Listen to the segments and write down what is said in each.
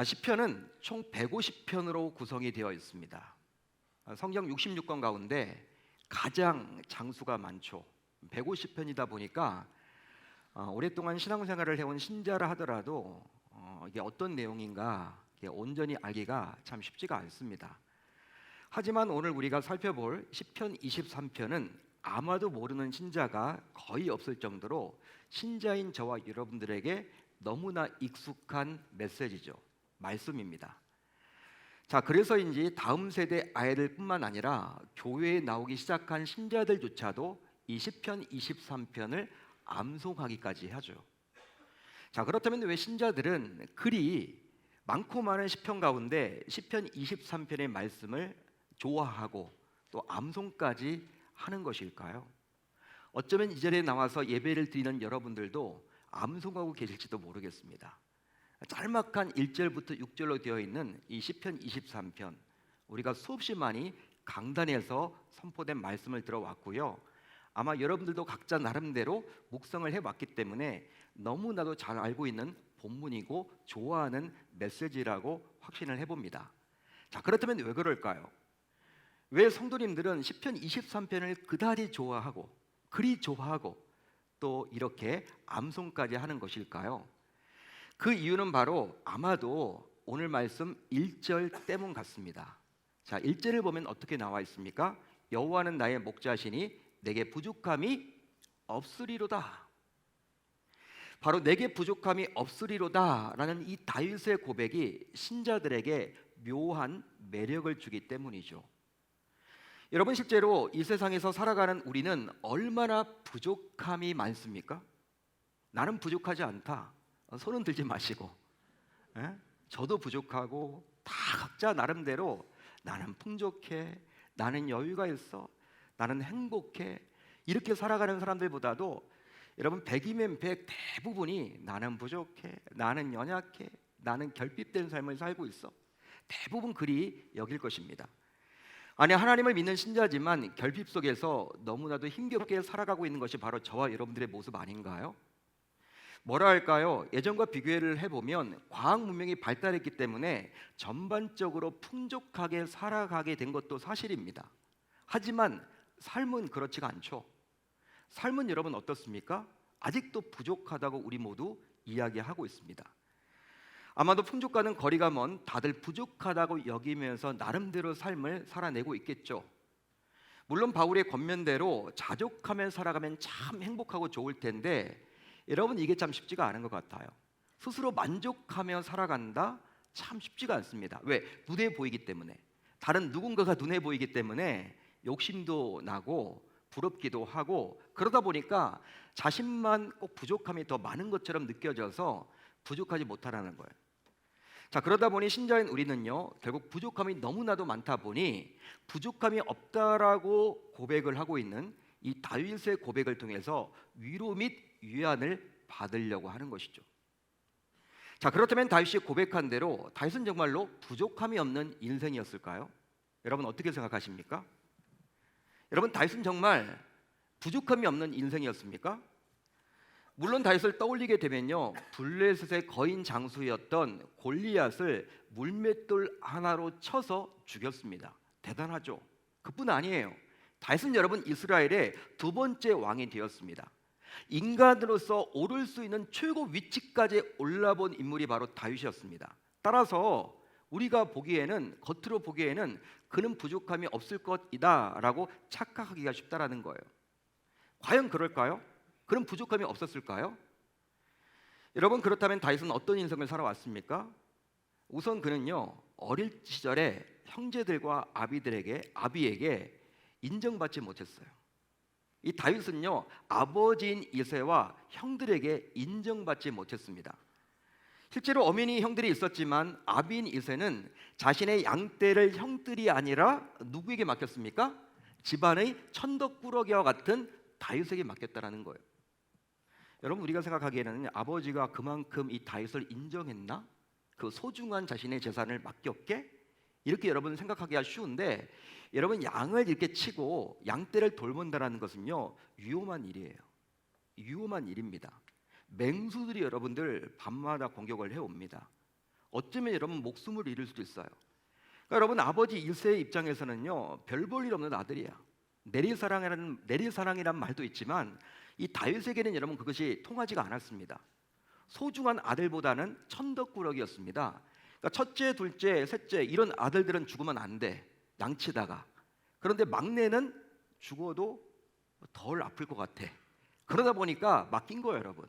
시편은 총 150편으로 구성이 되어 있습니다. 성경 66권 가운데 가장 장수가 많죠. 150편이다 보니까 오랫동안 신앙생활을 해온 신자라 하더라도 이게 어떤 내용인가 이게 온전히 알기가 참 쉽지가 않습니다. 하지만 오늘 우리가 살펴볼 시편 23편은 아마도 모르는 신자가 거의 없을 정도로 신자인 저와 여러분들에게 너무나 익숙한 메시지죠. 말씀입니다. 자, 그래서인지 다음 세대 아이들뿐만 아니라 교회에 나오기 시작한 신자들조차도 이 시편 23편을 암송하기까지 하죠. 자, 그렇다면 왜 신자들은 그리 많고 많은 시편 가운데 시편 23편의 말씀을 좋아하고 또 암송까지 하는 것일까요? 어쩌면 이 자리에 나와서 예배를 드리는 여러분들도 암송하고 계실지도 모르겠습니다. 짤막한 1절부터 6절로 되어 있는 이 시편 23편, 우리가 수없이 많이 강단에서 선포된 말씀을 들어왔고요. 아마 여러분들도 각자 나름대로 묵상을 해왔기 때문에 너무나도 잘 알고 있는 본문이고 좋아하는 메시지라고 확신을 해봅니다. 자, 그렇다면 왜 그럴까요? 왜 성도님들은 시편 23편을 그다지 좋아하고 그리 좋아하고 또 이렇게 암송까지 하는 것일까요? 그 이유는 바로 아마도 오늘 말씀 1절 때문 같습니다. 자, 1절을 보면 어떻게 나와 있습니까? 여호와는 나의 목자시니 내게 부족함이 없으리로다. 바로 내게 부족함이 없으리로다 라는 이 다윗의 고백이 신자들에게 묘한 매력을 주기 때문이죠. 여러분, 실제로 이 세상에서 살아가는 우리는 얼마나 부족함이 많습니까? 나는 부족하지 않다. 손은 들지 마시고, 저도 부족하고 다 각자 나름대로 나는 풍족해, 나는 여유가 있어, 나는 행복해, 이렇게 살아가는 사람들보다도 여러분 100이면 100 대부분이 나는 부족해, 나는 연약해, 나는 결핍된 삶을 살고 있어, 대부분 그리 여길 것입니다. 아니, 하나님을 믿는 신자지만 결핍 속에서 너무나도 힘겹게 살아가고 있는 것이 바로 저와 여러분들의 모습 아닌가요? 뭐라 할까요? 예전과 비교를 해보면 과학 문명이 발달했기 때문에 전반적으로 풍족하게 살아가게 된 것도 사실입니다. 하지만 삶은 그렇지가 않죠. 삶은 여러분 어떻습니까? 아직도 부족하다고 우리 모두 이야기하고 있습니다. 아마도 풍족과는 거리가 먼 다들 부족하다고 여기면서 나름대로 삶을 살아내고 있겠죠. 물론 바울의 권면대로 자족하며 살아가면 참 행복하고 좋을 텐데 여러분, 이게 참 쉽지가 않은 것 같아요. 스스로 만족하며 살아간다? 참 쉽지가 않습니다. 왜? 눈에 보이기 때문에, 다른 누군가가 눈에 보이기 때문에 욕심도 나고 부럽기도 하고, 그러다 보니까 자신만 꼭 부족함이 더 많은 것처럼 느껴져서 부족하지 못하라는 거예요. 자, 그러다 보니 신자인 우리는요, 결국 부족함이 너무나도 많다 보니 부족함이 없다라고 고백을 하고 있는 이 다윗의 고백을 통해서 위로 및 위안을 받으려고 하는 것이죠. 자, 그렇다면 다윗이 고백한 대로 다윗은 정말로 부족함이 없는 인생이었을까요? 여러분 어떻게 생각하십니까? 여러분, 다윗은 정말 부족함이 없는 인생이었습니까? 물론 다윗을 떠올리게 되면요, 블레셋의 거인 장수였던 골리앗을 물맷돌 하나로 쳐서 죽였습니다. 대단하죠. 그뿐 아니에요. 다윗은 여러분 이스라엘의 두 번째 왕이 되었습니다. 인간으로서 오를 수 있는 최고 위치까지 올라본 인물이 바로 다윗이었습니다. 따라서 우리가 보기에는, 겉으로 보기에는 그는 부족함이 없을 것이다라고 착각하기가 쉽다라는 거예요. 과연 그럴까요? 그는 부족함이 없었을까요? 여러분, 그렇다면 다윗은 어떤 인생을 살아왔습니까? 우선 그는요, 어릴 시절에 형제들과 아비에게 인정받지 못했어요. 이 다윗은요, 아버지인 이새와 형들에게 인정받지 못했습니다. 실제로 어머니 형들이 있었지만 아비인 이새는 자신의 양떼를 형들이 아니라 누구에게 맡겼습니까? 집안의 천덕꾸러기와 같은 다윗에게 맡겼다라는 거예요. 여러분, 우리가 생각하기에는 아버지가 그만큼 이 다윗을 인정했나? 그 소중한 자신의 재산을 맡겼게? 이렇게 여러분 생각하기가 쉬운데, 여러분, 양을 이렇게 치고 양떼를 돌본다라는 것은요, 위험한 일이에요. 위험한 일입니다. 맹수들이 여러분들 밤마다 공격을 해옵니다. 어쩌면 여러분 목숨을 잃을 수도 있어요. 그러니까 여러분 아버지 일세의 입장에서는요 별 볼 일 없는 아들이야. 내리사랑이란 말도 있지만 이 다윗에게는 여러분 그것이 통하지가 않았습니다. 소중한 아들보다는 천덕꾸러기였습니다. 그러니까 첫째, 둘째, 셋째 이런 아들들은 죽으면 안 돼. 양치다가. 그런데 막내는 죽어도 덜 아플 것 같아. 그러다 보니까 맡긴 거예요, 여러분.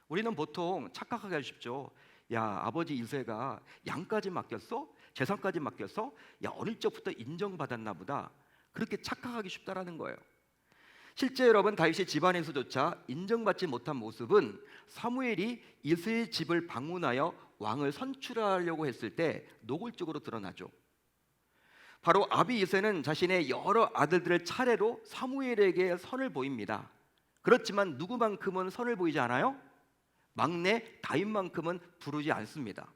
우리는 보통 착각하기 쉽죠. 야, 아버지 일세가 양까지 맡겼어? 재산까지 맡겼어? 야, 어릴 적부터 인정받았나 보다. 그렇게 착각하기 쉽다라는 거예요. 실제 여러분 다윗의 집안에서조차 인정받지 못한 모습은 사무엘이 이스의 집을 방문하여 왕을 선출하려고 했을 때 노골적으로 드러나죠. 바로 아비 이새는 자신의 여러 아들들을 차례로 사무엘에게 선을 보입니다. 그렇지만 누구만큼은 선을 보이지 않아요? 막내 다윗만큼은 부르지 않습니다.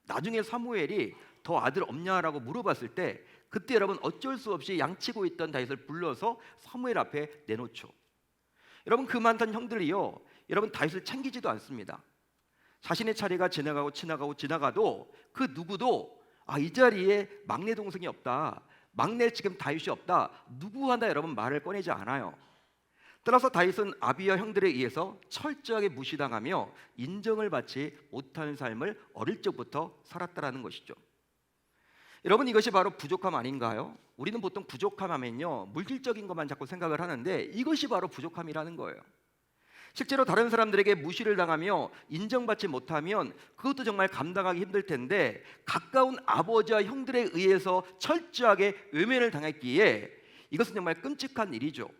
나중에 사무엘이 더 아들 없냐라고 물어봤을 때 그때 여러분 어쩔 수 없이 양치고 있던 다윗을 불러서 사무엘 앞에 내놓죠. 여러분 그 많던 형들이요 여러분 다윗을 챙기지도 않습니다. 자신의 차례가 지나가도 그 누구도 이 자리에 막내 동생이 없다, 막내 지금 다윗이 없다, 누구 하나 여러분 말을 꺼내지 않아요. 따라서 다윗은 아비와 형들에 의해서 철저하게 무시당하며 인정을 받지 못하는 삶을 어릴 적부터 살았다라는 것이죠. 여러분 이것이 바로 부족함 아닌가요? 우리는 보통 부족함 하면요 물질적인 것만 자꾸 생각을 하는데 이것이 바로 부족함이라는 거예요. 실제로 다른 사람들에게 무시를 당하며 인정받지 못하면 그것도 정말 감당하기 힘들 텐데 가까운 아버지와 형들에 의해서 철저하게 외면을 당했기에 이것은 정말 끔찍한 일이죠.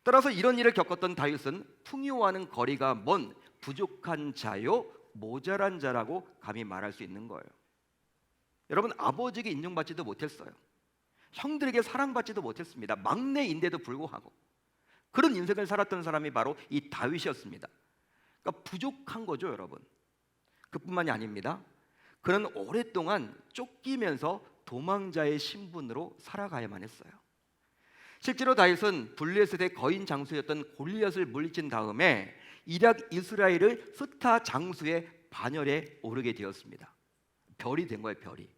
따라서 이런 일을 겪었던 다윗은 풍요와는 거리가 먼 부족한 자요 모자란 자라고 감히 말할 수 있는 거예요. 여러분 아버지에게 인정받지도 못했어요. 형들에게 사랑받지도 못했습니다. 막내인데도 불구하고 그런 인생을 살았던 사람이 바로 이 다윗이었습니다. 그러니까 부족한 거죠, 여러분. 그뿐만이 아닙니다. 그는 오랫동안 쫓기면서 도망자의 신분으로 살아가야만 했어요. 실제로 다윗은 블레셋의 거인 장수였던 골리앗을 물리친 다음에 이락 이스라엘을 스타 장수의 반열에 오르게 되었습니다. 별이 된 거예요, 별이.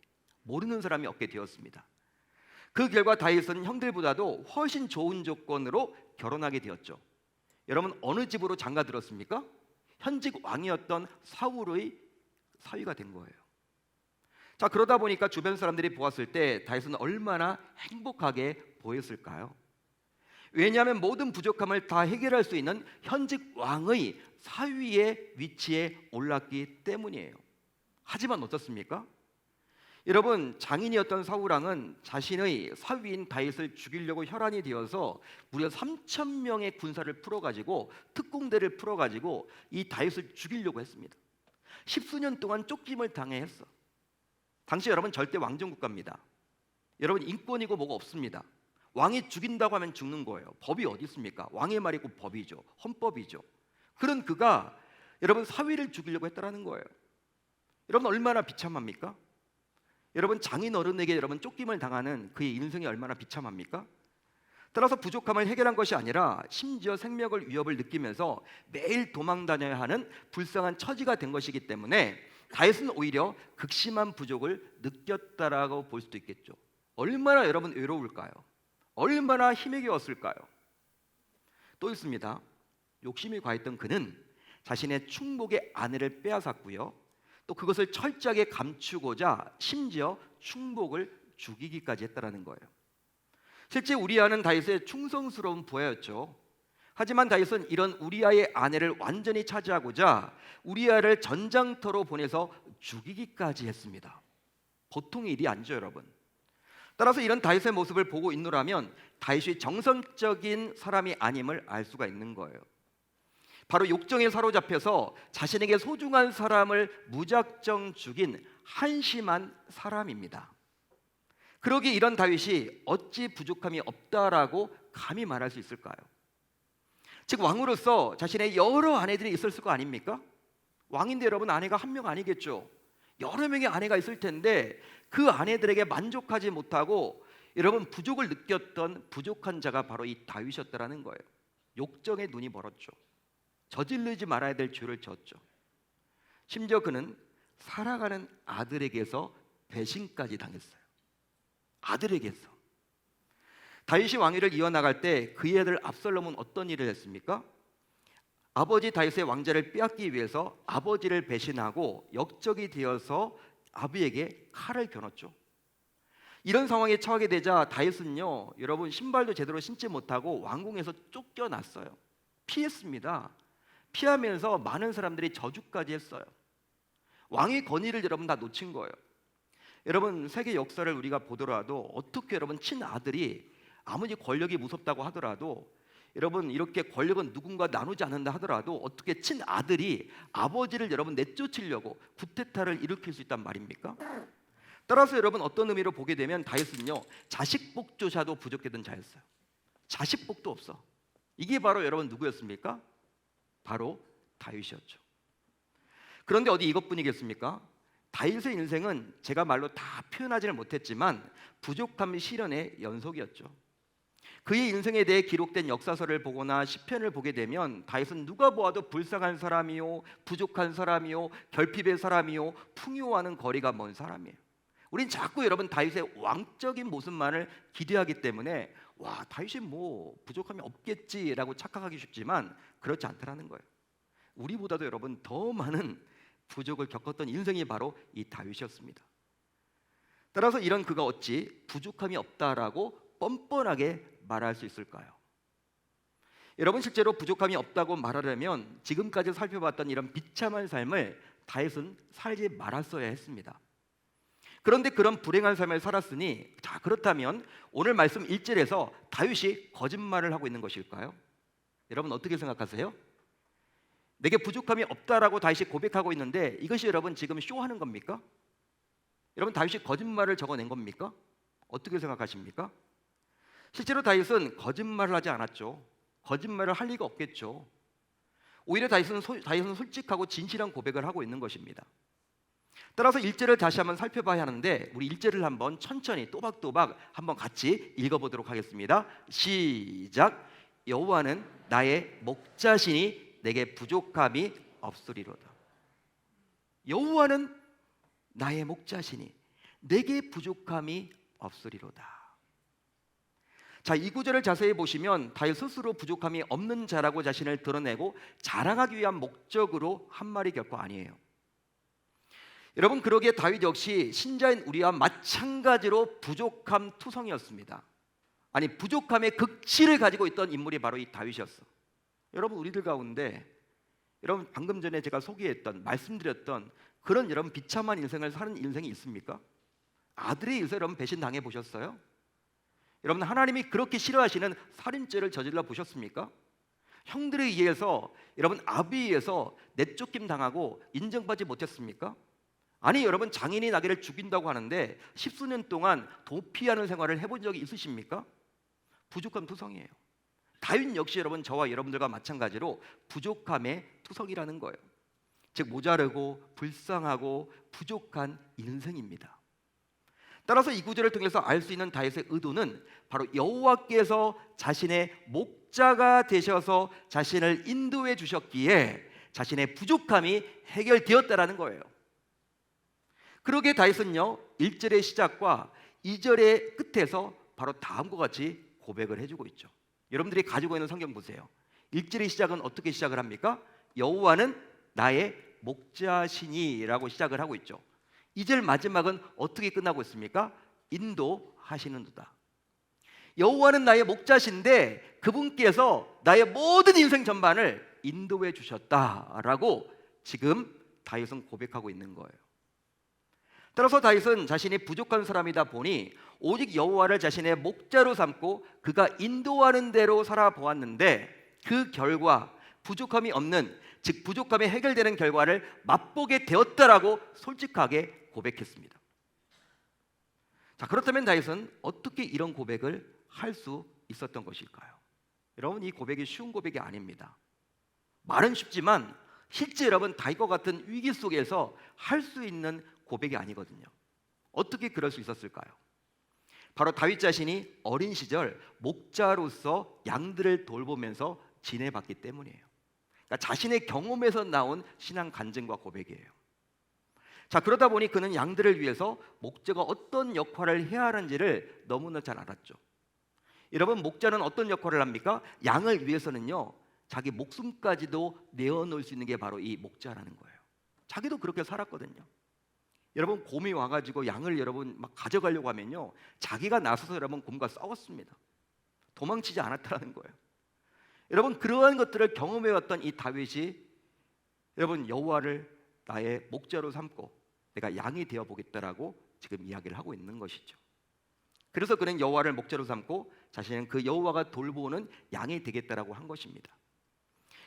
모르는 사람이 없게 되었습니다. 그 결과 다윗은 형들보다도 훨씬 좋은 조건으로 결혼하게 되었죠. 여러분 어느 집으로 장가 들었습니까? 현직 왕이었던 사울의 사위가 된 거예요. 자, 그러다 보니까 주변 사람들이 보았을 때 다윗은 얼마나 행복하게 보였을까요? 왜냐하면 모든 부족함을 다 해결할 수 있는 현직 왕의 사위의 위치에 올랐기 때문이에요. 하지만 어떻습니까? 여러분 장인이었던 사울왕은 자신의 사위인 다윗을 죽이려고 혈안이 되어서 무려 3,000명의 군사를 풀어가지고 특공대를 풀어가지고 이 다윗을 죽이려고 했습니다. 10수년 동안 쫓김을 당해했어. 당시 여러분 절대 왕정국가입니다. 여러분 인권이고 뭐가 없습니다. 왕이 죽인다고 하면 죽는 거예요. 법이 어디 있습니까? 왕의 말이 곧 법이죠. 헌법이죠. 그런 그가 여러분 사위를 죽이려고 했다라는 거예요. 여러분 얼마나 비참합니까? 여러분 장인 어른에게 여러분 쫓김을 당하는 그의 인생이 얼마나 비참합니까? 따라서 부족함을 해결한 것이 아니라 심지어 생명을 위협을 느끼면서 매일 도망 다녀야 하는 불쌍한 처지가 된 것이기 때문에 다윗은 오히려 극심한 부족을 느꼈다라고 볼 수도 있겠죠. 얼마나 여러분 외로울까요? 얼마나 힘에 겨웠을까요? 또 있습니다. 욕심이 과했던 그는 자신의 충복의 아내를 빼앗았고요. 또 그것을 철저하게 감추고자 심지어 충복을 죽이기까지 했다라는 거예요. 실제 우리아는 다윗의 충성스러운 부하였죠. 하지만 다윗은 이런 우리아의 아내를 완전히 차지하고자 우리아를 전장터로 보내서 죽이기까지 했습니다. 보통의 일이 아니죠, 여러분. 따라서 이런 다윗의 모습을 보고 있노라면 다윗이 정성적인 사람이 아님을 알 수가 있는 거예요. 바로 욕정에 사로잡혀서 자신에게 소중한 사람을 무작정 죽인 한심한 사람입니다. 그러기에 이런 다윗이 어찌 부족함이 없다라고 감히 말할 수 있을까요? 즉 왕으로서 자신의 여러 아내들이 있었을 거 아닙니까? 왕인데 여러분 아내가 한 명 아니겠죠. 여러 명의 아내가 있을 텐데 그 아내들에게 만족하지 못하고 여러분 부족을 느꼈던 부족한 자가 바로 이 다윗이었다라는 거예요. 욕정에 눈이 멀었죠. 저지르지 말아야 될 죄를 지었죠. 심지어 그는 사랑하는 아들에게서 배신까지 당했어요. 아들에게서. 다윗이 왕위를 이어나갈 때 그의 아들 압살롬은 어떤 일을 했습니까? 아버지 다윗의 왕자를 빼앗기 위해서 아버지를 배신하고 역적이 되어서 아비에게 칼을 겨눴죠. 이런 상황에 처하게 되자 다윗은요, 여러분 신발도 제대로 신지 못하고 왕궁에서 쫓겨났어요. 피했습니다. 피하면서 많은 사람들이 저주까지 했어요. 왕의 권위를 여러분 다 놓친 거예요. 여러분 세계 역사를 우리가 보더라도 어떻게 여러분 친아들이 아무리 권력이 무섭다고 하더라도 여러분 이렇게 권력은 누군가 나누지 않는다 하더라도 어떻게 친아들이 아버지를 여러분 내쫓으려고 쿠데타를 일으킬 수 있단 말입니까? 따라서 여러분 어떤 의미로 보게 되면 다윗은요 자식복조차도 부족했던 자였어요. 자식복도 없어. 이게 바로 여러분 누구였습니까? 바로 다윗이었죠. 그런데 어디 이것뿐이겠습니까? 다윗의 인생은 제가 말로 다 표현하지는 못했지만 부족함 시련의 연속이었죠. 그의 인생에 대해 기록된 역사서를 보거나 시편을 보게 되면 다윗은 누가 보아도 불쌍한 사람이요, 부족한 사람이요, 결핍의 사람이요, 풍요와는 거리가 먼 사람이에요. 우린 자꾸 여러분 다윗의 왕적인 모습만을 기대하기 때문에 와 다윗이 뭐 부족함이 없겠지라고 착각하기 쉽지만 그렇지 않다라는 거예요. 우리보다도 여러분 더 많은 부족을 겪었던 인생이 바로 이 다윗이었습니다. 따라서 이런 그가 어찌 부족함이 없다라고 뻔뻔하게 말할 수 있을까요? 여러분 실제로 부족함이 없다고 말하려면 지금까지 살펴봤던 이런 비참한 삶을 다윗은 살지 말았어야 했습니다. 그런데 그런 불행한 삶을 살았으니 자 그렇다면 오늘 말씀 1절에서 다윗이 거짓말을 하고 있는 것일까요? 여러분 어떻게 생각하세요? 내게 부족함이 없다라고 다윗이 고백하고 있는데 이것이 여러분 지금 쇼하는 겁니까? 여러분 다윗이 거짓말을 적어낸 겁니까? 어떻게 생각하십니까? 실제로 다윗은 거짓말을 하지 않았죠. 거짓말을 할 리가 없겠죠. 오히려 다윗은 솔직하고 진실한 고백을 하고 있는 것입니다. 따라서 1절을 다시 한번 살펴봐야 하는데 우리 1절을 한번 천천히 또박또박 한번 같이 읽어보도록 하겠습니다. 시작. 여호와는 나의 목자시니 내게 부족함이 없으리로다. 여호와는 나의 목자시니 내게 부족함이 없으리로다. 자, 이 구절을 자세히 보시면 다윗 스스로 부족함이 없는 자라고 자신을 드러내고 자랑하기 위한 목적으로 한 말이 결코 아니에요. 여러분 그러기에 다윗 역시 신자인 우리와 마찬가지로 부족함 투성이었습니다. 아니 부족함의 극치를 가지고 있던 인물이 바로 이 다윗이었어. 여러분 우리들 가운데 여러분 방금 전에 제가 소개했던 말씀드렸던 그런 여러분 비참한 인생을 사는 인생이 있습니까? 아들의 일서 여러분 배신 당해 보셨어요? 여러분 하나님이 그렇게 싫어하시는 살인죄를 저질러 보셨습니까? 형들에 의해서 여러분 아비에 의해서 내쫓김 당하고 인정받지 못했습니까? 아니 여러분 장인이 나귀를 죽인다고 하는데 십수년 동안 도피하는 생활을 해본 적이 있으십니까? 부족함 투성이에요. 다윗 역시 여러분 저와 여러분들과 마찬가지로 부족함의 투성이라는 거예요. 즉 모자르고 불쌍하고 부족한 인생입니다. 따라서 이 구절을 통해서 알 수 있는 다윗의 의도는 바로 여호와께서 자신의 목자가 되셔서 자신을 인도해 주셨기에 자신의 부족함이 해결되었다라는 거예요. 그러기에 다윗은요 1절의 시작과 2절의 끝에서 바로 다음과 같이 고백을 해주고 있죠. 여러분들이 가지고 있는 성경 보세요. 1절의 시작은 어떻게 시작을 합니까? 여호와는 나의 목자시니라고 시작을 하고 있죠. 2절 마지막은 어떻게 끝나고 있습니까? 인도하시는도다. 여호와는 나의 목자신데 그분께서 나의 모든 인생 전반을 인도해 주셨다라고 지금 다윗은 고백하고 있는 거예요. 따라서 다윗은 자신이 부족한 사람이다 보니 오직 여호와를 자신의 목자로 삼고 그가 인도하는 대로 살아보았는데 그 결과 부족함이 없는 즉 부족함이 해결되는 결과를 맛보게 되었다라고 솔직하게 고백했습니다. 자, 그렇다면 다윗은 어떻게 이런 고백을 할 수 있었던 것일까요? 여러분 이 고백이 쉬운 고백이 아닙니다. 말은 쉽지만 실제 여러분 다윗과 같은 위기 속에서 할 수 있는 고백이 아니거든요. 어떻게 그럴 수 있었을까요? 바로 다윗 자신이 어린 시절 목자로서 양들을 돌보면서 지내봤기 때문이에요. 그러니까 자신의 경험에서 나온 신앙 간증과 고백이에요. 자, 그러다 보니 그는 양들을 위해서 목자가 어떤 역할을 해야 하는지를 너무나 잘 알았죠. 여러분, 목자는 어떤 역할을 합니까? 양을 위해서는요, 자기 목숨까지도 내어놓을 수 있는 게 바로 이 목자라는 거예요. 자기도 그렇게 살았거든요. 여러분, 곰이 와가지고 양을 여러분 막 가져가려고 하면요, 자기가 나서서 여러분 곰과 싸웠습니다. 도망치지 않았다는 거예요. 여러분, 그러한 것들을 경험해왔던 이 다윗이 여러분 여호와를 나의 목자로 삼고 내가 양이 되어 보겠다라고 지금 이야기를 하고 있는 것이죠. 그래서 그는 여호와를 목자로 삼고 자신은 그 여호와가 돌보는 양이 되겠다라고 한 것입니다.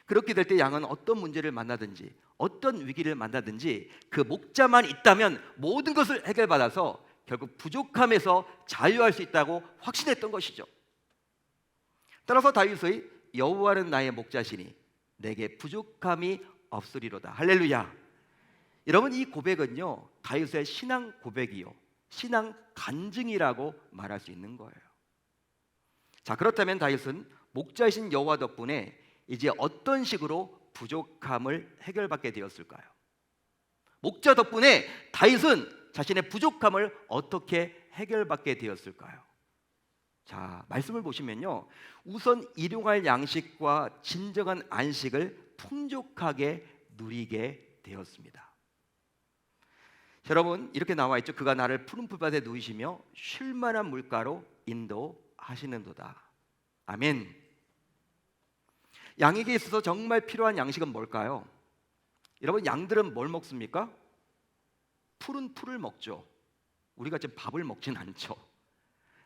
그렇게 될 때 양은 어떤 문제를 만나든지 어떤 위기를 만나든지 그 목자만 있다면 모든 것을 해결받아서 결국 부족함에서 자유할 수 있다고 확신했던 것이죠. 따라서 다윗의 여호와는 나의 목자시니 내게 부족함이 없으리로다. 할렐루야. 여러분, 이 고백은요, 다윗의 신앙 고백이요, 신앙 간증이라고 말할 수 있는 거예요. 자, 그렇다면 다윗은 목자이신 여호와 덕분에 이제 어떤 식으로 부족함을 해결받게 되었을까요? 목자 덕분에 다윗은 자신의 부족함을 어떻게 해결받게 되었을까요? 자, 말씀을 보시면요, 우선 일용할 양식과 진정한 안식을 풍족하게 누리게 되었습니다. 여러분, 이렇게 나와 있죠. 그가 나를 푸른 풀밭에 누이시며 쉴 만한 물가로 인도하시는도다. 아멘. 양에게 있어서 정말 필요한 양식은 뭘까요? 여러분, 양들은 뭘 먹습니까? 푸른 풀을 먹죠. 우리가 지금 밥을 먹진 않죠.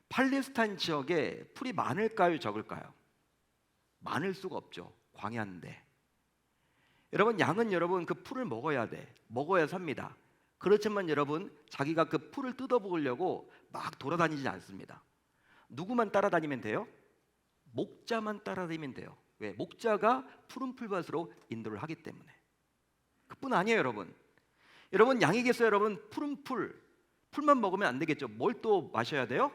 팔레스타인 지역에 풀이 많을까요, 적을까요? 많을 수가 없죠. 광야인데. 여러분, 양은 여러분 그 풀을 먹어야 돼. 먹어야 삽니다. 그렇지만 여러분, 자기가 그 풀을 뜯어먹으려고 막 돌아다니지 않습니다. 누구만 따라다니면 돼요? 목자만 따라다니면 돼요. 왜? 목자가 푸른 풀밭으로 인도를 하기 때문에. 그뿐 아니에요, 여러분. 여러분, 양에게서 여러분 푸른 풀만 먹으면 안 되겠죠. 뭘 또 마셔야 돼요?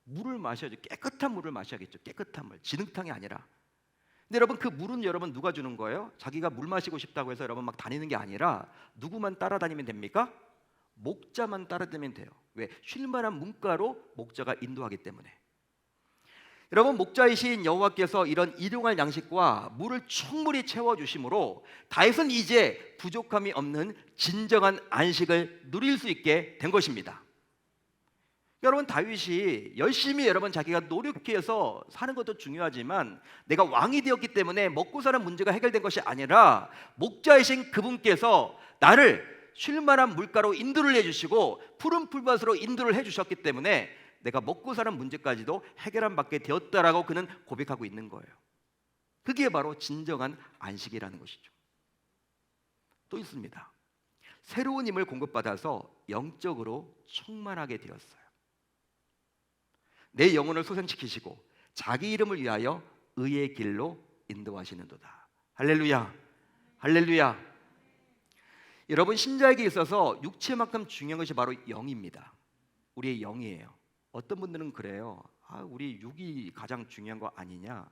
물을 마셔야죠. 깨끗한 물을 마셔야겠죠. 깨끗한 물, 진흙탕이 아니라. 근데 여러분, 그 물은 여러분 누가 주는 거예요? 자기가 물 마시고 싶다고 해서 여러분 막 다니는 게 아니라 누구만 따라다니면 됩니까? 목자만 따라다니면 돼요. 왜? 쉴만한 문가로 목자가 인도하기 때문에. 여러분, 목자이신 여호와께서 이런 일용할 양식과 물을 충분히 채워주심으로 다윗은 이제 부족함이 없는 진정한 안식을 누릴 수 있게 된 것입니다. 여러분, 다윗이 열심히 여러분 자기가 노력해서 사는 것도 중요하지만 내가 왕이 되었기 때문에 먹고 사는 문제가 해결된 것이 아니라 목자이신 그분께서 나를 쉴만한 물가로 인도를 해주시고 푸른 풀밭으로 인도를 해주셨기 때문에 내가 먹고 사는 문제까지도 해결함 받게 되었다라고 그는 고백하고 있는 거예요. 그게 바로 진정한 안식이라는 것이죠. 또 있습니다. 새로운 힘을 공급받아서 영적으로 충만하게 되었어요. 내 영혼을 소생시키시고 자기 이름을 위하여 의의 길로 인도하시는도다. 할렐루야. 할렐루야. 여러분, 신자에게 있어서 육체만큼 중요한 것이 바로 영입니다. 우리의 영이에요. 어떤 분들은 그래요. 우리 육이 가장 중요한 거 아니냐.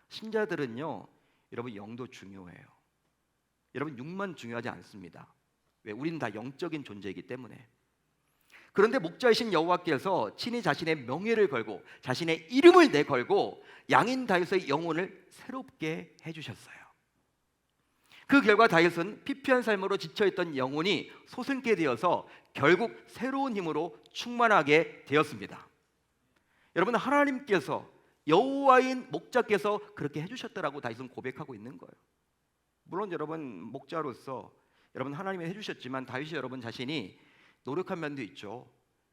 신자들은요, 여러분 영도 중요해요. 여러분, 육만 중요하지 않습니다. 왜? 우리는 다 영적인 존재이기 때문에. 그런데 목자이신 여호와께서 친히 자신의 명예를 걸고 자신의 이름을 내걸고 양인 다윗의 영혼을 새롭게 해주셨어요. 그 결과 다윗은 피폐한 삶으로 지쳐있던 영혼이 소생케 되어서 결국 새로운 힘으로 충만하게 되었습니다. 여러분, 하나님께서 여호와인 목자께서 그렇게 해주셨다라고 다윗은 고백하고 있는 거예요. 물론 여러분, 목자로서 여러분 하나님이 해주셨지만 다윗이 여러분 자신이 노력한 면도 있죠.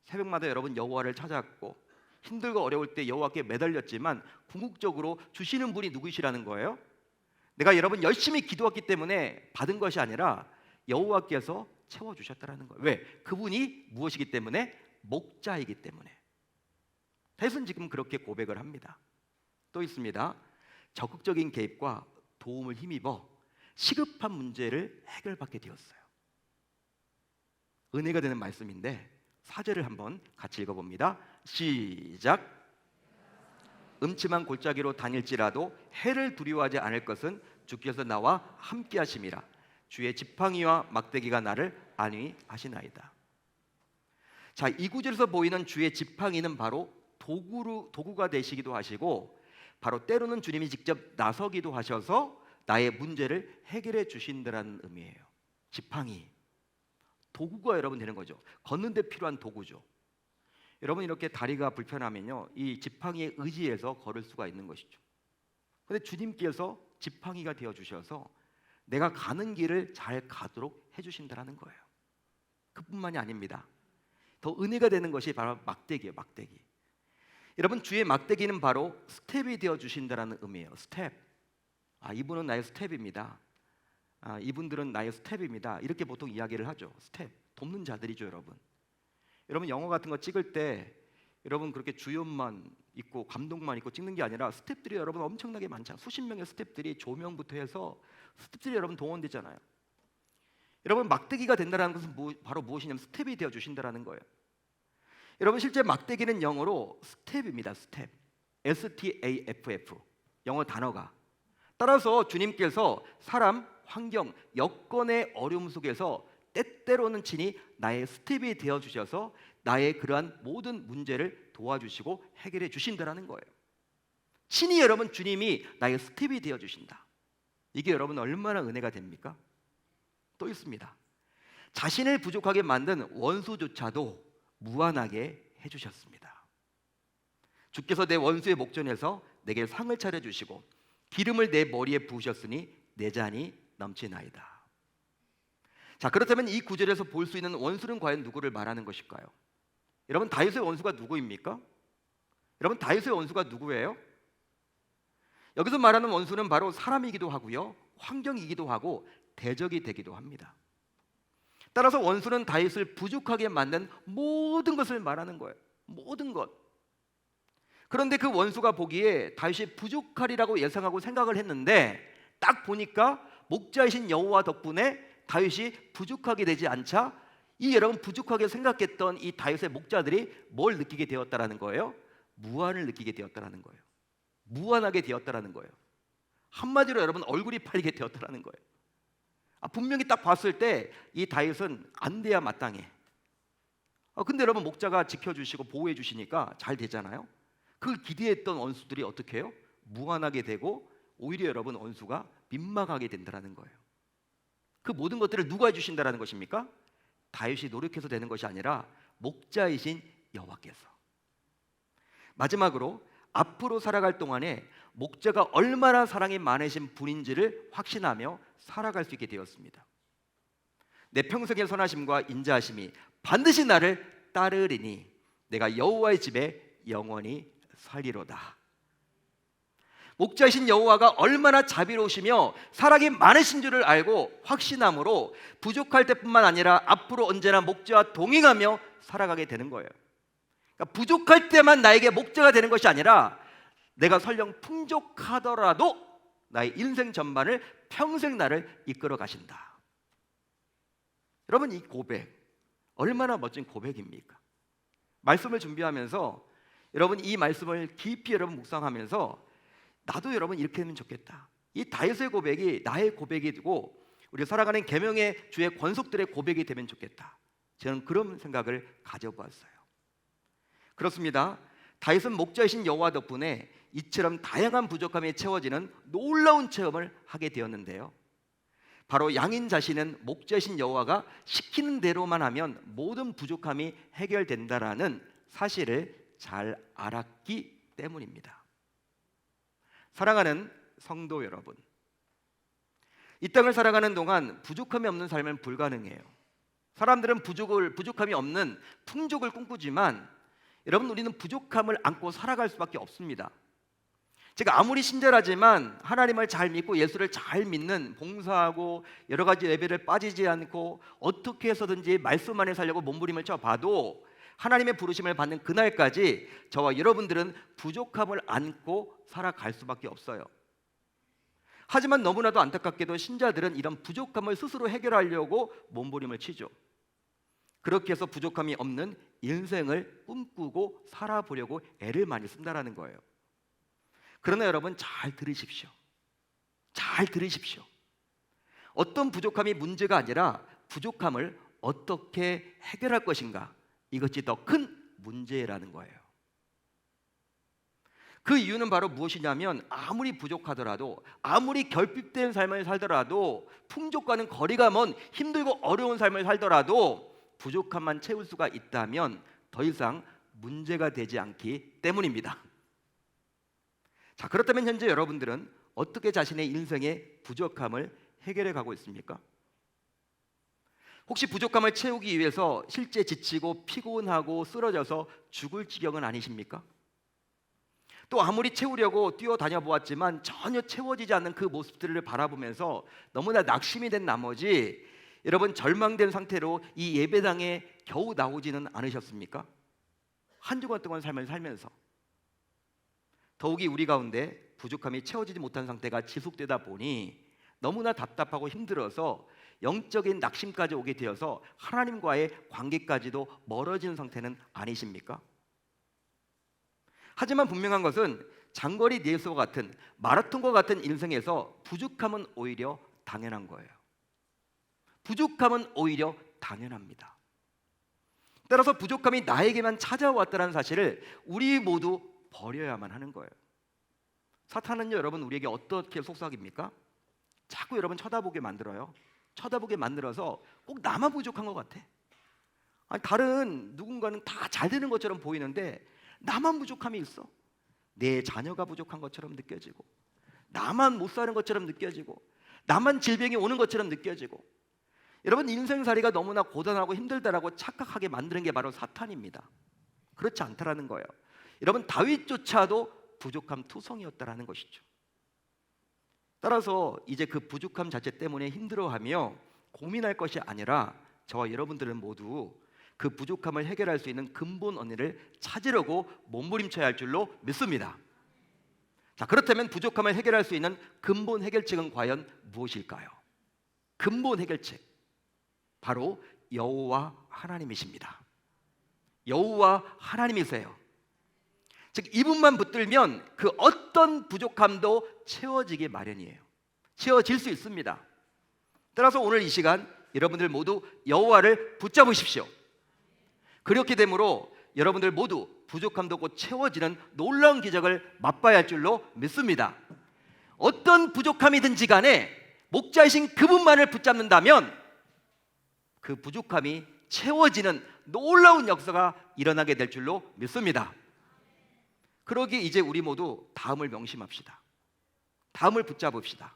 새벽마다 여러분 여호와를 찾았고 힘들고 어려울 때 여호와께 매달렸지만 궁극적으로 주시는 분이 누구시라는 거예요? 내가 여러분 열심히 기도했기 때문에 받은 것이 아니라 여호와께서 채워주셨다라는 거예요. 왜? 그분이 무엇이기 때문에? 목자이기 때문에. 다윗은 지금 그렇게 고백을 합니다. 또 있습니다. 적극적인 개입과 도움을 힘입어 시급한 문제를 해결받게 되었어요. 은혜가 되는 말씀인데 4절을 한번 같이 읽어봅니다. 시작. 음침한 골짜기로 다닐지라도 해를 두려워하지 않을 것은 주께서 나와 함께 하심이라. 주의 지팡이와 막대기가 나를 아니하시나이다. 자, 이 구절에서 보이는 주의 지팡이는 바로 도구가 되시기도 하시고, 바로 때로는 주님이 직접 나서기도 하셔서 나의 문제를 해결해 주신다는 의미예요. 지팡이, 도구가 여러분 되는 거죠. 걷는 데 필요한 도구죠. 여러분, 이렇게 다리가 불편하면요, 이 지팡이에 의지해서 걸을 수가 있는 것이죠. 그런데 주님께서 지팡이가 되어 주셔서 내가 가는 길을 잘 가도록 해주신다는 거예요. 그뿐만이 아닙니다. 더 은혜가 되는 것이 바로 막대기예요. 막대기. 여러분, 주의 막대기는 바로 스텝이 되어 주신다는 의미예요. 스텝. 이분은 나의 스텝입니다. 이분들은 나의 스텝입니다. 이렇게 보통 이야기를 하죠. 스텝. 돕는 자들이죠, 여러분. 여러분, 영화 같은 거 찍을 때 여러분 그렇게 주연만 있고 감독만 있고 찍는 게 아니라 스텝들이 여러분 엄청나게 많잖아요. 수십 명의 스텝들이 조명부터 해서 스텝들이 여러분 동원되잖아요. 여러분, 막대기가 된다는 것은 바로 무엇이냐면 스텝이 되어 주신다는 거예요. 여러분, 실제 막대기는 영어로 스텝입니다. 스텝. STAFF. 영어 단어가. 따라서 주님께서 사람, 환경, 여건의 어려움 속에서 때때로는 친히 나의 스텝이 되어 주셔서 나의 그러한 모든 문제를 도와주시고 해결해 주신다는 거예요. 친히 여러분, 주님이 나의 스텝이 되어 주신다. 이게 여러분 얼마나 은혜가 됩니까? 또 있습니다. 자신을 부족하게 만든 원수조차도 무한하게 해주셨습니다. 주께서 내 원수의 목전에서 내게 상을 차려주시고 기름을 내 머리에 부으셨으니 내 잔이 넘치나이다. 자, 그렇다면 이 구절에서 볼 수 있는 원수는 과연 누구를 말하는 것일까요? 여러분, 다윗의 원수가 누구입니까? 여러분, 다윗의 원수가 누구예요? 여기서 말하는 원수는 바로 사람이기도 하고요, 환경이기도 하고 대적이 되기도 합니다. 따라서 원수는 다윗을 부족하게 만든 모든 것을 말하는 거예요. 모든 것. 그런데 그 원수가 보기에 다윗이 부족하리라고 예상하고 생각을 했는데 딱 보니까 목자이신 여호와 덕분에 다윗이 부족하게 되지 않자 이 여러분 부족하게 생각했던 이 다윗의 목자들이 뭘 느끼게 되었다라는 거예요? 무한을 느끼게 되었다라는 거예요. 무한하게 되었다라는 거예요. 한마디로 여러분 얼굴이 팔리게 되었다라는 거예요. 분명히 딱 봤을 때 이 다윗은 안 돼야 마땅해. 근데 여러분 목자가 지켜주시고 보호해 주시니까 잘 되잖아요. 그 기대했던 원수들이 어떻게 해요? 무한하게 되고 오히려 여러분 원수가 민망하게 된다는 거예요. 그 모든 것들을 누가 해주신다는 것입니까? 다윗이 노력해서 되는 것이 아니라 목자이신 여호와께서. 마지막으로 앞으로 살아갈 동안에 목자가 얼마나 사랑이 많으신 분인지를 확신하며 살아갈 수 있게 되었습니다. 내 평생의 선하심과 인자하심이 반드시 나를 따르리니 내가 여호와의 집에 영원히 살리로다. 목자이신 여호와가 얼마나 자비로우시며 사랑이 많으신 줄을 알고 확신함으로 부족할 때뿐만 아니라 앞으로 언제나 목자와 동행하며 살아가게 되는 거예요. 그러니까 부족할 때만 나에게 목자가 되는 것이 아니라 내가 설령 풍족하더라도 나의 인생 전반을 평생 나를 이끌어 가신다. 여러분, 이 고백 얼마나 멋진 고백입니까? 말씀을 준비하면서 여러분 이 말씀을 깊이 여러분 묵상하면서 나도 여러분 이렇게 하면 좋겠다. 이 다윗의 고백이 나의 고백이 되고 우리 살아가는 계명의 주의 권속들의 고백이 되면 좋겠다. 저는 그런 생각을 가져보았어요. 그렇습니다. 다윗은 목자이신 여호와 덕분에 이처럼 다양한 부족함이 채워지는 놀라운 체험을 하게 되었는데요. 바로 양인 자신은 목자이신 여호와가 시키는 대로만 하면 모든 부족함이 해결된다라는 사실을 잘 알았기 때문입니다. 사랑하는 성도 여러분, 이 땅을 살아가는 동안 부족함이 없는 삶은 불가능해요. 사람들은 부족함이 없는 풍족을 꿈꾸지만 여러분, 우리는 부족함을 안고 살아갈 수밖에 없습니다. 제가 아무리 친절하지만 하나님을 잘 믿고 예수를 잘 믿는, 봉사하고 여러 가지 예배를 빠지지 않고 어떻게 해서든지 말씀 안에 살려고 몸부림을 쳐봐도 하나님의 부르심을 받는 그날까지 저와 여러분들은 부족함을 안고 살아갈 수밖에 없어요. 하지만 너무나도 안타깝게도 신자들은 이런 부족함을 스스로 해결하려고 몸부림을 치죠. 그렇게 해서 부족함이 없는 인생을 꿈꾸고 살아보려고 애를 많이 쓴다는 거예요. 그러나 여러분 잘 들으십시오. 잘 들으십시오. 어떤 부족함이 문제가 아니라 부족함을 어떻게 해결할 것인가? 이것이 더 큰 문제라는 거예요. 그 이유는 바로 무엇이냐면 아무리 부족하더라도, 아무리 결핍된 삶을 살더라도, 풍족과는 거리가 먼 힘들고 어려운 삶을 살더라도 부족함만 채울 수가 있다면 더 이상 문제가 되지 않기 때문입니다. 자, 그렇다면 현재 여러분들은 어떻게 자신의 인생의 부족함을 해결해 가고 있습니까? 혹시 부족함을 채우기 위해서 실제 지치고 피곤하고 쓰러져서 죽을 지경은 아니십니까? 또 아무리 채우려고 뛰어다녀 보았지만 전혀 채워지지 않는 그 모습들을 바라보면서 너무나 낙심이 된 나머지 여러분 절망된 상태로 이 예배당에 겨우 나오지는 않으셨습니까? 한 주간 동안 삶을 살면서 더욱이 우리 가운데 부족함이 채워지지 못한 상태가 지속되다 보니 너무나 답답하고 힘들어서 영적인 낙심까지 오게 되어서 하나님과의 관계까지도 멀어지는 상태는 아니십니까? 하지만 분명한 것은 장거리 레이스와 같은 마라톤과 같은 인생에서 부족함은 오히려 당연한 거예요. 부족함은 오히려 당연합니다. 따라서 부족함이 나에게만 찾아왔다는 사실을 우리 모두 버려야만 하는 거예요. 사탄은요, 여러분 우리에게 어떻게 속삭입니까? 자꾸 여러분 쳐다보게 만들어요. 쳐다보게 만들어서 꼭 나만 부족한 것 같아. 아니, 다른 누군가는 다 잘 되는 것처럼 보이는데 나만 부족함이 있어. 내 자녀가 부족한 것처럼 느껴지고, 나만 못 사는 것처럼 느껴지고, 나만 질병이 오는 것처럼 느껴지고. 여러분 인생살이가 너무나 고단하고 힘들다라고 착각하게 만드는 게 바로 사탄입니다. 그렇지 않다라는 거예요. 여러분 다윗조차도 부족함 투성이었다라는 것이죠. 따라서 이제 그 부족함 자체 때문에 힘들어하며 고민할 것이 아니라 저와 여러분들은 모두 그 부족함을 해결할 수 있는 근본 원인을 찾으려고 몸부림쳐야 할 줄로 믿습니다. 자, 그렇다면 부족함을 해결할 수 있는 근본 해결책은 과연 무엇일까요? 근본 해결책, 바로 여호와 하나님이십니다. 여호와 하나님이세요. 즉 이분만 붙들면 그 어떤 부족함도 채워지기 마련이에요. 채워질 수 있습니다. 따라서 오늘 이 시간 여러분들 모두 여호와를 붙잡으십시오. 그렇게 되므로 여러분들 모두 부족함도 곧 채워지는 놀라운 기적을 맛봐야 할 줄로 믿습니다. 어떤 부족함이든지 간에 목자이신 그분만을 붙잡는다면 그 부족함이 채워지는 놀라운 역사가 일어나게 될 줄로 믿습니다. 그러기에 이제 우리 모두 다음을 명심합시다. 다음을 붙잡읍시다.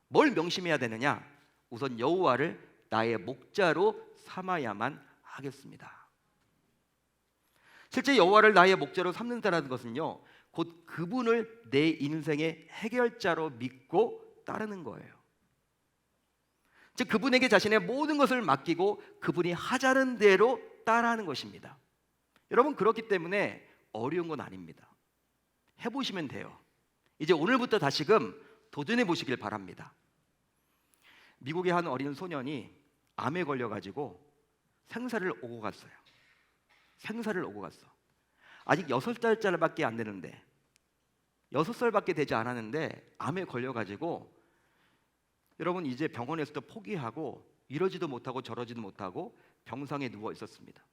뭘 명심해야 되느냐? 우선 여호와를 나의 목자로 삼아야만 하겠습니다. 실제 여호와를 나의 목자로 삼는다는 것은요, 곧 그분을 내 인생의 해결자로 믿고 따르는 거예요. 즉 그분에게 자신의 모든 것을 맡기고 그분이 하자는 대로 따라하는 것입니다. 여러분 그렇기 때문에 어려운 건 아닙니다. 해보시면 돼요. 이제 오늘부터 다시금 도전해 보시길 바랍니다. 미국의 한 어린 소년이 암에 걸려가지고 생사를 오고 갔어요. 생사를 오고 갔어. 아직 6살짜리밖에 안 되는데, 6살밖에 되지 않았는데 암에 걸려가지고 여러분 이제 병원에서도 포기하고 이러지도 못하고 저러지도 못하고 병상에 누워 있었습니다.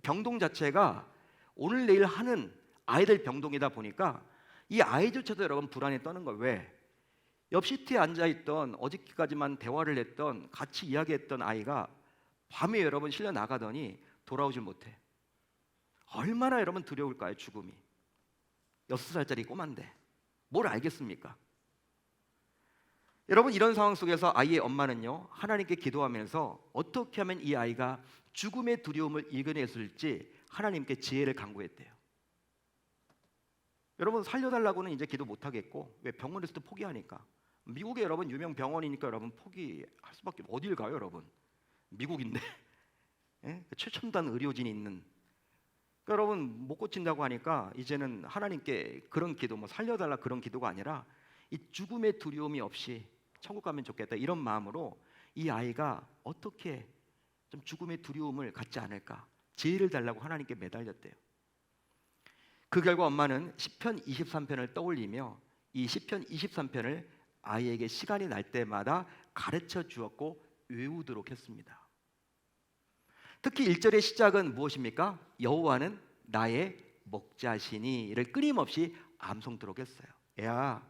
병동 자체가 오늘 내일 하는 아이들 병동이다 보니까 이 아이조차도 여러분 불안에 떠는 거예요. 왜? 옆 시트에 앉아있던 어저께까지만 대화를 했던 같이 이야기했던 아이가 밤에 여러분 실려 나가더니 돌아오질 못해. 얼마나 여러분 두려울까요? 죽음이. 6살짜리 꼬만데 뭘 알겠습니까? 여러분 이런 상황 속에서 아이의 엄마는요 하나님께 기도하면서 어떻게 하면 이 아이가 죽음의 두려움을 이겨냈을지 하나님께 지혜를 간구했대요. 여러분 살려달라고는 이제 기도 못하겠고, 왜? 병원에서도 포기하니까. 미국에 여러분 유명 병원이니까 여러분 포기할 수밖에. 어딜 가요 여러분? 미국인데 예? 최첨단 의료진이 있는. 그러니까 여러분 못 고친다고 하니까 이제는 하나님께 그런 기도, 뭐 살려달라 그런 기도가 아니라 이 죽음의 두려움이 없이 천국 가면 좋겠다 이런 마음으로 이 아이가 어떻게 좀 죽음의 두려움을 갖지 않을까 지혜를 달라고 하나님께 매달렸대요. 그 결과 엄마는 시편 23편을 떠올리며 이 시편 23편을 아이에게 시간이 날 때마다 가르쳐 주었고 외우도록 했습니다. 특히 1절의 시작은 무엇입니까? 여호와는 나의 목자시니를 끊임없이 암송토록 했어요. 야,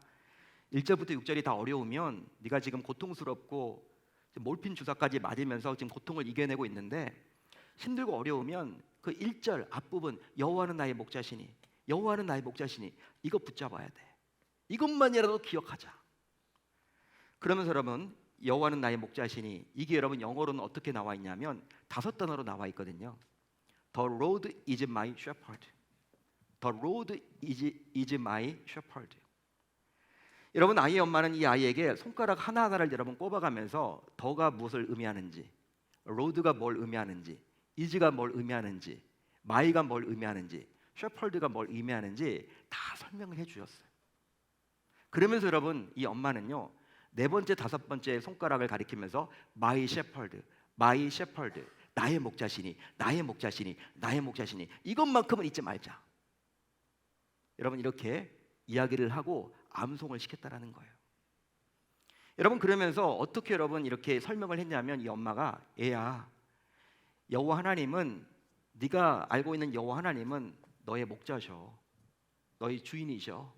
1절부터 6절이 다 어려우면 네가 지금 고통스럽고 몰핀 주사까지 맞으면서 지금 고통을 이겨내고 있는데 힘들고 어려우면 그 1절 앞부분 여호와는 나의 목자시니, 여호와는 나의 목자시니, 이거 붙잡아야 돼. 이것만이라도 기억하자. 그러면서 여러분, 여호와는 나의 목자시니, 이게 여러분 영어로는 어떻게 나와 있냐면 5단어로 나와 있거든요. The Lord is my shepherd. The Lord is my shepherd. 여러분, 아이의 엄마는 이 아이에게 손가락 하나하나를 여러분 꼽아가면서 더가 무엇을 의미하는지, 로드가 뭘 의미하는지, 이즈가 뭘 의미하는지, 마이가 뭘 의미하는지, 셰퍼드가 뭘 의미하는지 다 설명을 해주셨어요. 그러면서 여러분, 이 엄마는요 4번째, 5번째 손가락을 가리키면서 마이 셰퍼드, 마이 셰퍼드, 나의 목자시니, 나의 목자시니, 나의 목자시니, 이것만큼은 잊지 말자. 여러분, 이렇게 이야기를 하고 암송을 시켰다라는 거예요. 여러분, 그러면서 어떻게 여러분 이렇게 설명을 했냐면, 이 엄마가 얘야, 여호와 하나님은, 네가 알고 있는 여호와 하나님은 너의 목자셔, 너의 주인이셔.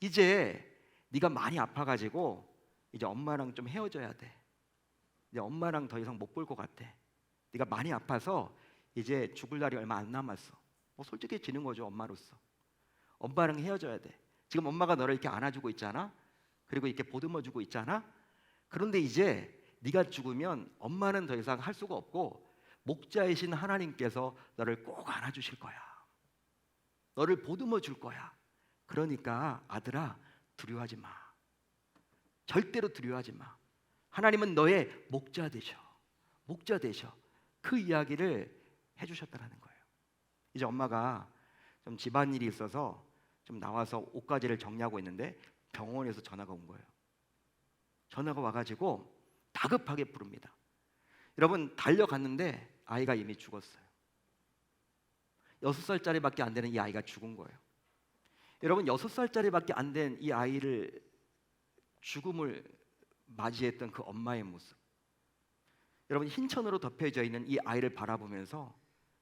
이제 네가 많이 아파가지고 이제 엄마랑 좀 헤어져야 돼. 이제 엄마랑 더 이상 못 볼 것 같아. 네가 많이 아파서 이제 죽을 날이 얼마 안 남았어. 뭐 솔직해지는 거죠, 엄마로서. 엄마랑 헤어져야 돼. 지금 엄마가 너를 이렇게 안아주고 있잖아. 그리고 이렇게 보듬어주고 있잖아. 그런데 이제 네가 죽으면 엄마는 더 이상 할 수가 없고 목자이신 하나님께서 너를 꼭 안아주실 거야. 너를 보듬어 줄 거야. 그러니까 아들아, 두려워하지 마. 절대로 두려워하지 마. 하나님은 너의 목자 되셔. 목자 되셔. 그 이야기를 해주셨다는 거예요. 이제 엄마가 좀 집안일이 있어서 좀 나와서 옷가지를 정리하고 있는데 병원에서 전화가 온 거예요. 전화가 와가지고 다급하게 부릅니다. 여러분, 달려갔는데 아이가 이미 죽었어요. 6살짜리밖에 안 되는 이 아이가 죽은 거예요. 여러분, 6살짜리밖에 안 된 이 아이를 죽음을 맞이했던 그 엄마의 모습, 여러분 흰천으로 덮여져 있는 이 아이를 바라보면서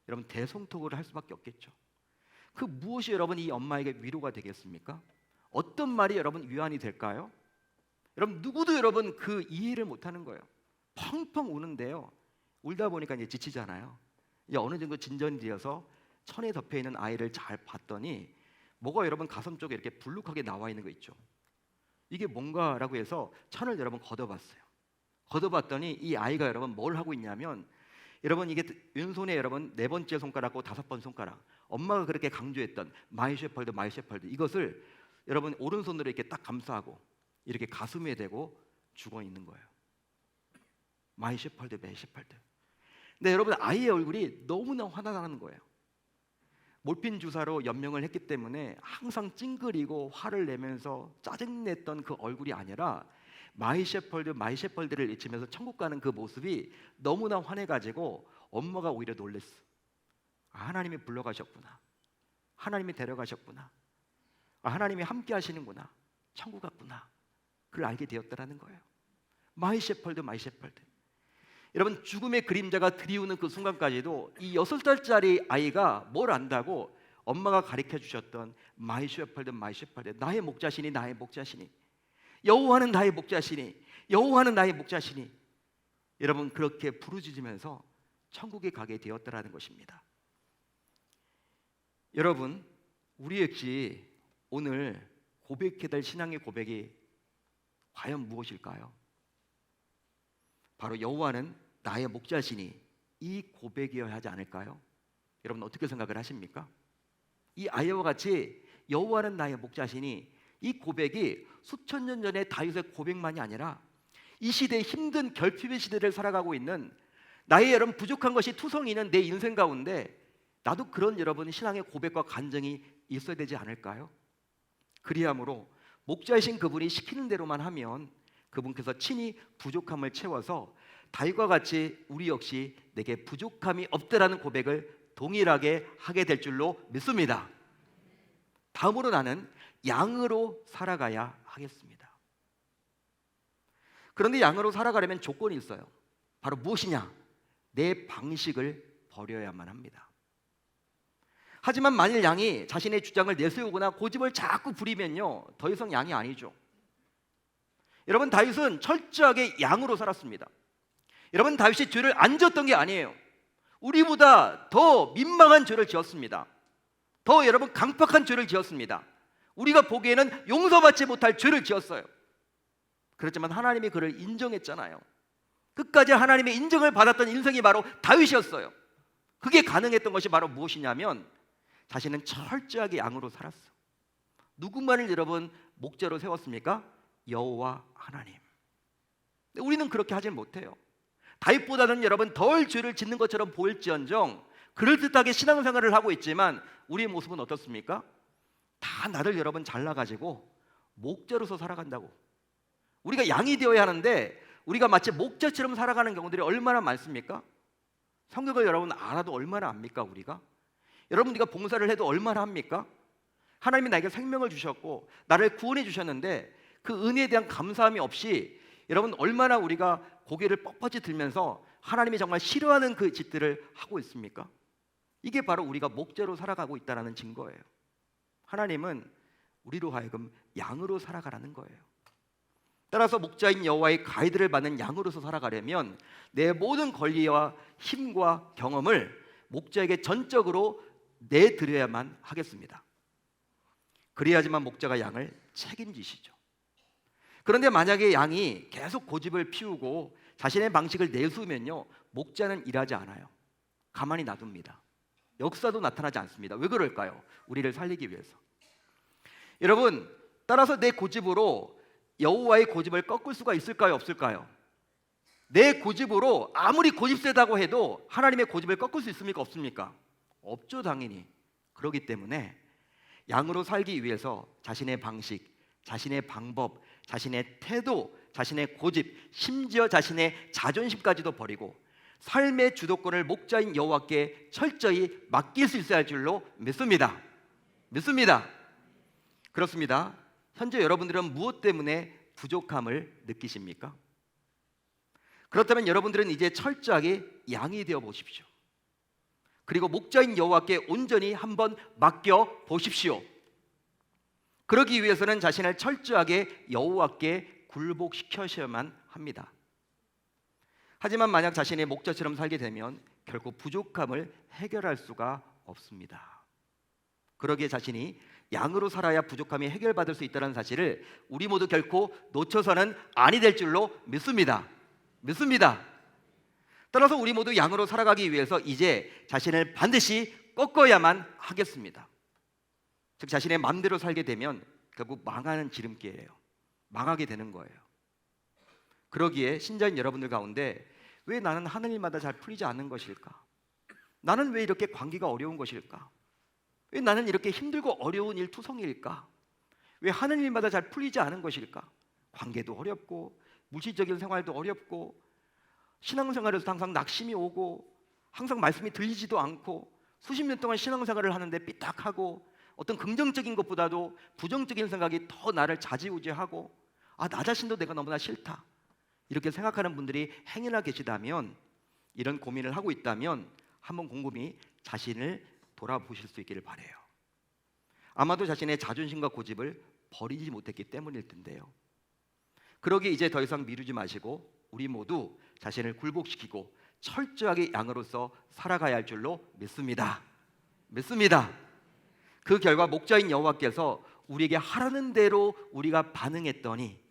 여러분 대성통을 할 수밖에 없겠죠. 그 무엇이 여러분 이 엄마에게 위로가 되겠습니까? 어떤 말이 여러분 위안이 될까요? 여러분, 누구도 여러분 그 이해를 못하는 거예요. 펑펑 우는데요, 울다 보니까 이제 지치잖아요. 이제 어느 정도 진전이 되어서 천에 덮여 있는 아이를 잘 봤더니 뭐가 여러분 가슴 쪽에 이렇게 불룩하게 나와 있는 거 있죠. 이게 뭔가라고 해서 천을 여러분 걷어봤어요. 걷어봤더니 이 아이가 여러분 뭘 하고 있냐면, 여러분 이게 왼손에 여러분 4번째 손가락과 5번 손가락, 엄마가 그렇게 강조했던 마이 셰펄드, 마이 셰펄드, 이것을 여러분 오른손으로 이렇게 딱 감싸고 이렇게 가슴에 대고 죽어 있는 거예요. 마이 셰펄드, 마이 셰펄드. 근데 여러분, 아이의 얼굴이 너무나 화나는 거예요. 몰핀 주사로 연명을 했기 때문에 항상 찡그리고 화를 내면서 짜증냈던 그 얼굴이 아니라 마이 셰펄드, 마이 셰펄드를 외치면서 천국 가는 그 모습이 너무나 화내가지고 엄마가 오히려 놀랬어. 하나님이 불러가셨구나. 하나님이 데려가셨구나. 하나님이 함께 하시는구나. 천국 갔구나. 그걸 알게 되었다라는 거예요. 마이 셰펄드, 마이 셰펄드. 여러분, 죽음의 그림자가 드리우는 그 순간까지도 이 6살짜리 아이가 뭘 안다고 엄마가 가르쳐 주셨던 마이 셰펄드, 마이 셰펄드, 나의 목자시니, 나의 목자시니, 여호와는 나의 목자시니, 여호와는 나의 목자시니, 여러분 그렇게 부르짖으면서 천국에 가게 되었다라는 것입니다. 여러분, 우리 역시 오늘 고백해야 될 신앙의 고백이 과연 무엇일까요? 바로 여호와는 나의 목자시니, 이 고백이어야 하지 않을까요? 여러분 어떻게 생각을 하십니까? 이 아이와 같이 여호와는 나의 목자시니, 이 고백이 수천 년 전의 다윗의 고백만이 아니라 이 시대의 힘든 결핍의 시대를 살아가고 있는 나의 여러분 부족한 것이 투성이는 내 인생 가운데 나도 그런 여러분 신앙의 고백과 간증이 있어야 되지 않을까요? 그리함으로 목자이신 그분이 시키는 대로만 하면 그분께서 친히 부족함을 채워서 다윗과 같이 우리 역시 내게 부족함이 없다라는 고백을 동일하게 하게 될 줄로 믿습니다. 다음으로 나는 양으로 살아가야 하겠습니다. 그런데 양으로 살아가려면 조건이 있어요. 바로 무엇이냐? 내 방식을 버려야만 합니다. 하지만 만일 양이 자신의 주장을 내세우거나 고집을 자꾸 부리면요, 더 이상 양이 아니죠. 여러분, 다윗은 철저하게 양으로 살았습니다. 여러분, 다윗이 죄를 안 지었던 게 아니에요. 우리보다 더 민망한 죄를 지었습니다. 더 여러분 강팍한 죄를 지었습니다. 우리가 보기에는 용서받지 못할 죄를 지었어요. 그렇지만 하나님이 그를 인정했잖아요. 끝까지 하나님의 인정을 받았던 인생이 바로 다윗이었어요. 그게 가능했던 것이 바로 무엇이냐면 자신은 철저하게 양으로 살았어. 누구만을 여러분 목자로 세웠습니까? 여호와 하나님. 우리는 그렇게 하지 못해요. 다윗보다는 여러분 덜 죄를 짓는 것처럼 보일지언정 그럴듯하게 신앙생활을 하고 있지만 우리의 모습은 어떻습니까? 다 나를 여러분 잘나가지고 목자로서 살아간다고. 우리가 양이 되어야 하는데 우리가 마치 목자처럼 살아가는 경우들이 얼마나 많습니까? 성경을 여러분 알아도 얼마나 압니까? 우리가 여러분, 우리가 봉사를 해도 얼마나 합니까? 하나님이 나에게 생명을 주셨고 나를 구원해 주셨는데 그 은혜에 대한 감사함이 없이 여러분 얼마나 우리가 고개를 뻣뻣이 들면서 하나님이 정말 싫어하는 그 짓들을 하고 있습니까? 이게 바로 우리가 목자로 살아가고 있다는 증거예요. 하나님은 우리로 하여금 양으로 살아가라는 거예요. 따라서 목자인 여호와의 가이드를 받는 양으로서 살아가려면 내 모든 권리와 힘과 경험을 목자에게 전적으로 내드려야만 하겠습니다. 그래야지만 목자가 양을 책임지시죠. 그런데 만약에 양이 계속 고집을 피우고 자신의 방식을 내세우면요, 목자는 일하지 않아요. 가만히 놔둡니다. 역사도 나타나지 않습니다. 왜 그럴까요? 우리를 살리기 위해서. 여러분, 따라서 내 고집으로 여호와의 고집을 꺾을 수가 있을까요? 없을까요? 내 고집으로 아무리 고집 세다고 해도 하나님의 고집을 꺾을 수 있습니까? 없습니까? 없죠, 당연히. 그렇기 때문에 양으로 살기 위해서 자신의 방식, 자신의 방법, 자신의 태도, 자신의 고집, 심지어 자신의 자존심까지도 버리고 삶의 주도권을 목자인 여호와께 철저히 맡길 수 있어야 할 줄로 믿습니다. 그렇습니다. 현재 여러분들은 무엇 때문에 부족함을 느끼십니까? 그렇다면 여러분들은 이제 철저하게 양이 되어 보십시오. 그리고 목자인 여호와께 온전히 한번 맡겨 보십시오. 그러기 위해서는 자신을 철저하게 여호와께 굴복시켜야만 합니다. 하지만 만약 자신의 목자처럼 살게 되면 결코 부족함을 해결할 수가 없습니다. 그러기에 자신이 양으로 살아야 부족함이 해결받을 수 있다는 사실을 우리 모두 결코 놓쳐서는 아니 될 줄로 믿습니다. 따라서 우리 모두 양으로 살아가기 위해서 이제 자신을 반드시 꺾어야만 하겠습니다. 즉 자신의 마음대로 살게 되면 결국 망하는 지름길이에요. 망하게 되는 거예요. 그러기에 신자인 여러분들 가운데 왜 나는 하는 일마다 잘 풀리지 않는 것일까? 나는 왜 이렇게 관계가 어려운 것일까? 왜 나는 이렇게 힘들고 어려운 일투성일까? 왜 하는 일마다 잘 풀리지 않은 것일까? 관계도 어렵고 물질적인 생활도 어렵고 신앙생활에서 항상 낙심이 오고 항상 말씀이 들리지도 않고 수십 년 동안 신앙생활을 하는데 삐딱하고 어떤 긍정적인 것보다도 부정적인 생각이 더 나를 좌지우지하고 나 자신도 내가 너무나 싫다 이렇게 생각하는 분들이 행여나 계시다면, 이런 고민을 하고 있다면 한번 곰곰이 자신을 돌아보실 수 있기를 바라요. 아마도 자신의 자존심과 고집을 버리지 못했기 때문일 텐데요. 그러기에 이제 더 이상 미루지 마시고 우리 모두 자신을 굴복시키고 철저하게 양으로서 살아가야 할 줄로 믿습니다. 그 결과 목자인 여호와께서 우리에게 하라는 대로 우리가 반응했더니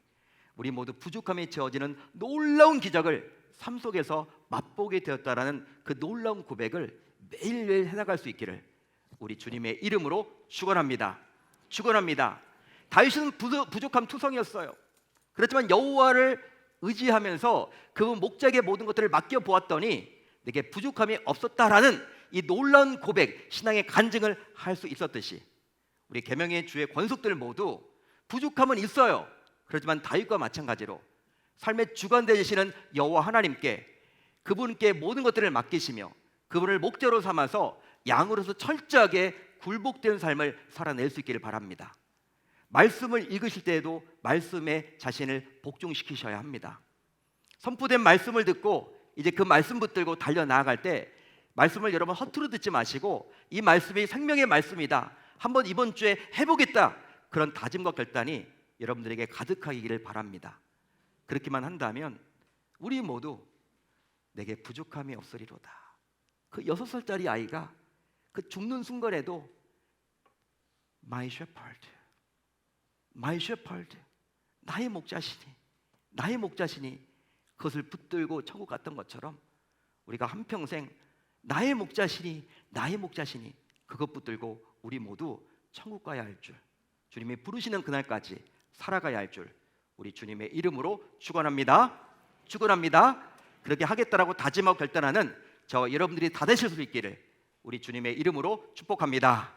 우리 모두 부족함에 채워지는 놀라운 기적을 삶 속에서 맛보게 되었다라는 그 놀라운 고백을 매일매일 해나갈 수 있기를 우리 주님의 이름으로 축원합니다. 다윗은 부족함 투성이었어요. 그렇지만 여호와를 의지하면서 그분 목자에게 모든 것들을 맡겨 보았더니 내게 부족함이 없었다라는 이 놀라운 고백, 신앙의 간증을 할 수 있었듯이 우리 계명의 주의 권속들 모두 부족함은 있어요. 그렇지만 다윗과 마찬가지로 삶의 주관 되시는 여호와 하나님께, 그분께 모든 것들을 맡기시며 그분을 목자로 삼아서 양으로서 철저하게 굴복된 삶을 살아낼 수 있기를 바랍니다. 말씀을 읽으실 때에도 말씀에 자신을 복종시키셔야 합니다. 선포된 말씀을 듣고 이제 그 말씀 붙들고 달려 나아갈 때 말씀을 여러분 허투루 듣지 마시고 이 말씀이 생명의 말씀이다, 한번 이번 주에 해보겠다, 그런 다짐과 결단이 여러분들에게 가득하기를 바랍니다. 그렇게만 한다면 우리 모두 내게 부족함이 없으리로다. 그 6살짜리 아이가 그 죽는 순간에도 My shepherd, My shepherd, 나의 목자시니 그것을 붙들고 천국 갔던 것처럼 우리가 한평생 나의 목자시니 그것 붙들고 우리 모두 천국 가야 할 줄, 주님이 부르시는 그날까지 살아가야 할 줄 우리 주님의 이름으로 축원합니다. 그렇게 하겠다라고 다짐하고 결단하는 저 여러분들이 다 되실 수 있기를 우리 주님의 이름으로 축복합니다.